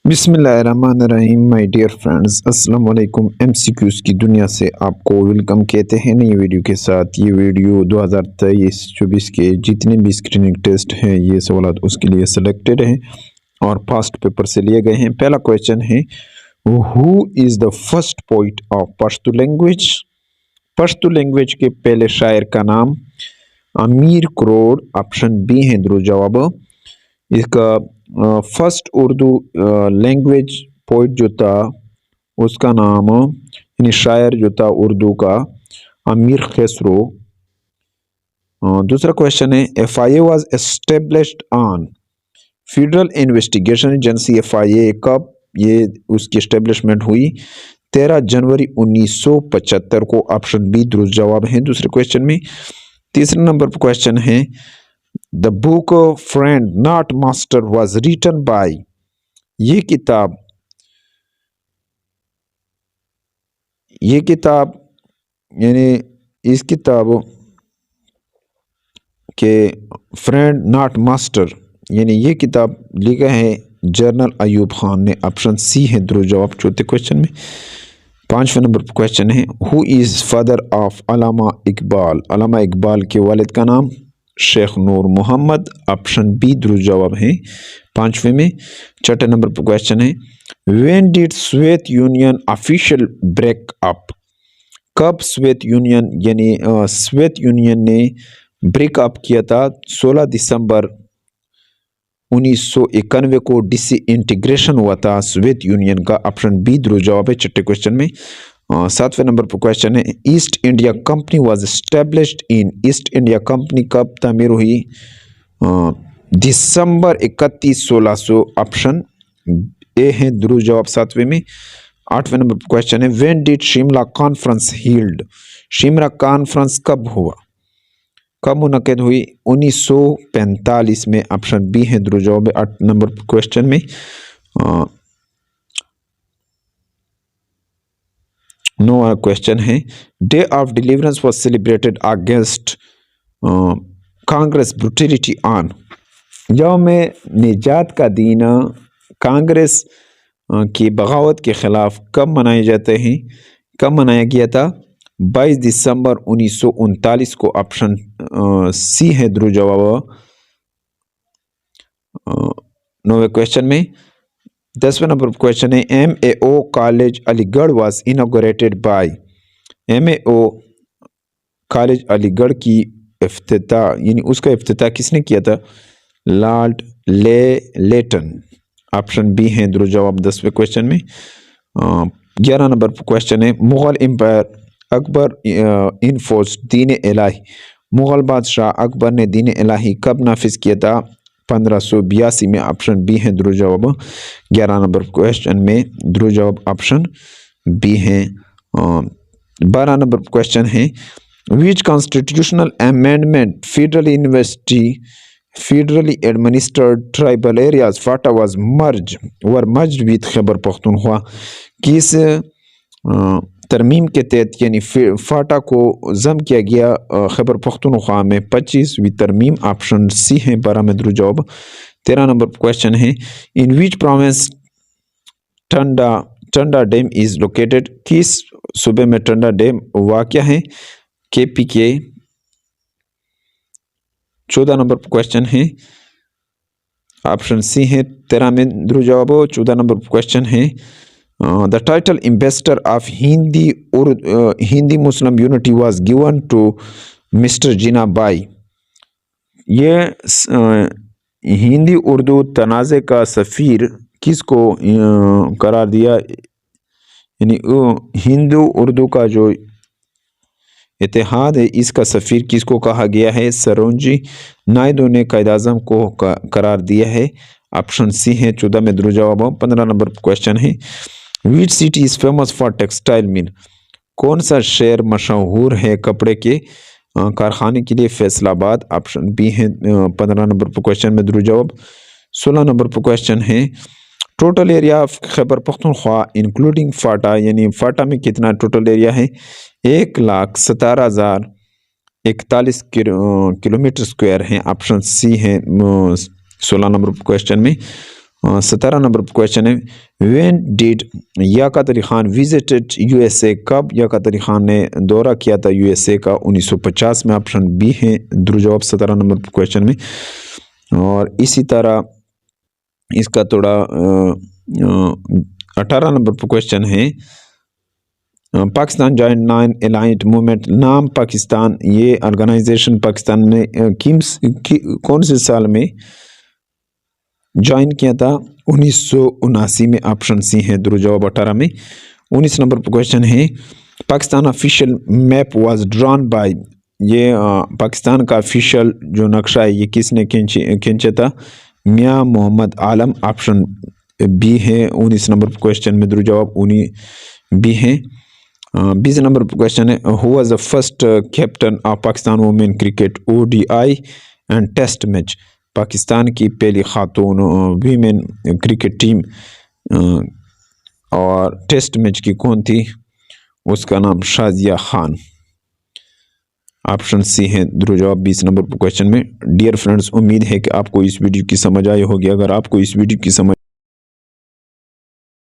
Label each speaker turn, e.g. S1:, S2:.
S1: बिस्मिल्लाहिर्रहमानिर्रहीम my dear friends, अस्सलाम वालेकुम। एमसीक्यूज़ की दुनिया से आपको वेलकम कहते हैं नई वीडियो के साथ। ये वीडियो 2023-24 के जितने भी स्क्रीनिंग टेस्ट हैं ये सवाल उसके लिए सिलेक्टेड हैं और पास्ट पेपर से लिए गए हैं। पहला क्वेश्चन है, who is the first poet of Pashto language. Pashto language के पहले शायर का नाम अमीर करोड़। ऑप्शन बी है दुरुस्त जवाब। इसका फर्स्ट उर्दू लैंग्वेज पोइट जो था उसका नाम यानी शायर जो था उर्दू का अमीर खसरो। दूसरा क्वेश्चन है, FIA was established on. Federal investigation agency FIA कब ये उसकी एस्टेब्लिशमेंट हुई? 13 जनवरी 1975 को। ऑप्शन बी दुरुस्त जवाब है दूसरे क्वेश्चन में। तीसरे नंबर पर क्वेश्चन है, the book friend not master was written by. ये किताब यानी इस किताब के फ्रेंड नॉट मास्टर यानी ये किताब लिखा है जनरल अयूब खान ने। ऑप्शन सी है दुरुस्त जवाब चौथे क्वेश्चन में। पांचवें नंबर पर क्वेश्चन है, हु इज़ फादर ऑफ अल्लामा इकबाल। अल्लामा इकबाल के वालिद का नाम शेख नूर मोहम्मद। ऑप्शन बी दुरुस्त जवाब है पांचवें में। छठे नंबर पर क्वेश्चन है, when did Soviet Union official break up. कब सोवियत यूनियन यानी सोवियत यूनियन ने ब्रेकअप किया था? 16 दिसंबर 1991 को डिसइंटीग्रेशन हुआ था सोवियत यूनियन का। ऑप्शन बी दुरुस्त जवाब है छठे क्वेश्चन में। सातवें नंबर पर क्वेश्चन है, east India company was established in. East India company कब तामीर हुई? दिसंबर 31 1600। ऑप्शन ए है दुरुस्त जवाब सातवें में। आठवें नंबर पर क्वेश्चन है, when did Shimla conference held. Shimla conference कब हुआ, कब मुनक़िद हुई? 1945 में। ऑप्शन बी है दुरुस्त जवाब 8 नंबर क्वेश्चन में। नो क्वेश्चन है, day of deliverance was celebrated against Congress brutality on. यौम निजात का दिन कांग्रेस की बगावत के खिलाफ कब मनाए जाते हैं, कब मनाया गया था? 22 दिसंबर 1939 को। ऑप्शन सी है दुरुस्त जवाब 9वें क्वेश्चन में। 10वें नंबर क्वेश्चन है, MAO college Aligarh was inaugurated bye. MAO college Aligarh की इफ्तिताह यानी उसका इफ्तिताह किसने किया था? लॉर्ड लेटन। ऑप्शन बी है दुरुस्त जवाब 10वें क्वेश्चन में। 11 नंबर क्वेश्चन है, मुगल एम्पायर अकबर इन्फोर्स दीन इलाही। मुगल बादशाह अकबर ने दीन इलाही कब नाफिज किया था? 1582 में। ऑप्शन बी है दुरुस्त जवाब 11 नंबर क्वेश्चन में। दुरुस्त जवाब ऑप्शन बी है। 12 नंबर क्वेश्चन है, which constitutional amendment federally administered tribal areas FATA was merged with Khyber Pakhtunkhwa. किस तरमीम के तहत यानी फाटा को जम किया गया खैबर पख्तूनख्वा में? 25वीं तरमीम। ऑप्शन सी है 12 में दुरुस्त जवाब। 13 नंबर क्वेश्चन है, in which province Tanda dam is located. किस सूबे में टंडा डैम वाक़या है? KP के। 14 नंबर क्वेश्चन है, ऑप्शन सी है 13 में दुरुस्त जवाब। 14 नंबर क्वेश्चन है, the title ambassador of Hindi Muslim unity was given to mister Jinnah by. ये हिंदी उर्दू तनाज़े का सफ़ीर किसको करार दिया? यानी हिंदू उर्दू का जो इत्तेहाद है इसका सफ़ीर किसको कहा गया है? सरोजी नायडू ने कायद-ए-आज़म को करार दिया है। ऑप्शन सी है 14 में दुरुस्त जवाब। 15 नंबर क्वेश्चन है, which city is famous for textile mill. कौन सा शहर मशहूर है कपड़े के कारखाने के लिए? फैसलाबाद। ऑप्शन बी है 15 नंबर पर क्वेश्चन में दुरुस्त जवाब। 16 नंबर पर क्वेश्चन है, total area of Khyber Pakhtunkhwa including FATA यानी फाटा में कितना टोटल एरिया है? 1,17,041 किलोमीटर स्क्वायर है। ऑप्शन सी है 16 नंबर क्वेश्चन में। 17 नंबर क्वेश्चन है, when did Liaquat Ali Khan visited USA, कब याकत अली खान ने दौरा किया था यूएसए का? 1950 में। ऑप्शन बी है दुरुजवाब 17 नंबर क्वेश्चन में। और इसी तरह इसका थोड़ा 18 नंबर क्वेश्चन है, Pakistan joint non aligned movement, नाम पाकिस्तान, ये ऑर्गेनाइजेशन पाकिस्तान ने कौन से साल में ज्वाइन किया था? 1979 में। ऑप्शन सी है दुरुजवाब 18 में। 19 नंबर पर क्वेश्चन है, Pakistan official map was drawn by, ये पाकिस्तान का ऑफिशियल जो नक्शा है ये किसने खींचा था? मियां मोहम्मद आलम। ऑप्शन बी है 19 नंबर पर क्वेश्चन में दुरुजवाब बी है। 20 नंबर पर क्वेश्चन है, who was the first captain of Pakistan women cricket ODI and test match, Pakistan की पहली खातून वीमेन क्रिकेट टीम और टेस्ट मैच की कौन थी? उसका नाम शाजिया खान। ऑप्शन सी है दुरुजवाब 20 नंबर पर क्वेश्चन में। डियर फ्रेंड्स, उम्मीद है कि आपको इस वीडियो की समझ आई होगी। अगर आपको इस वीडियो की समझ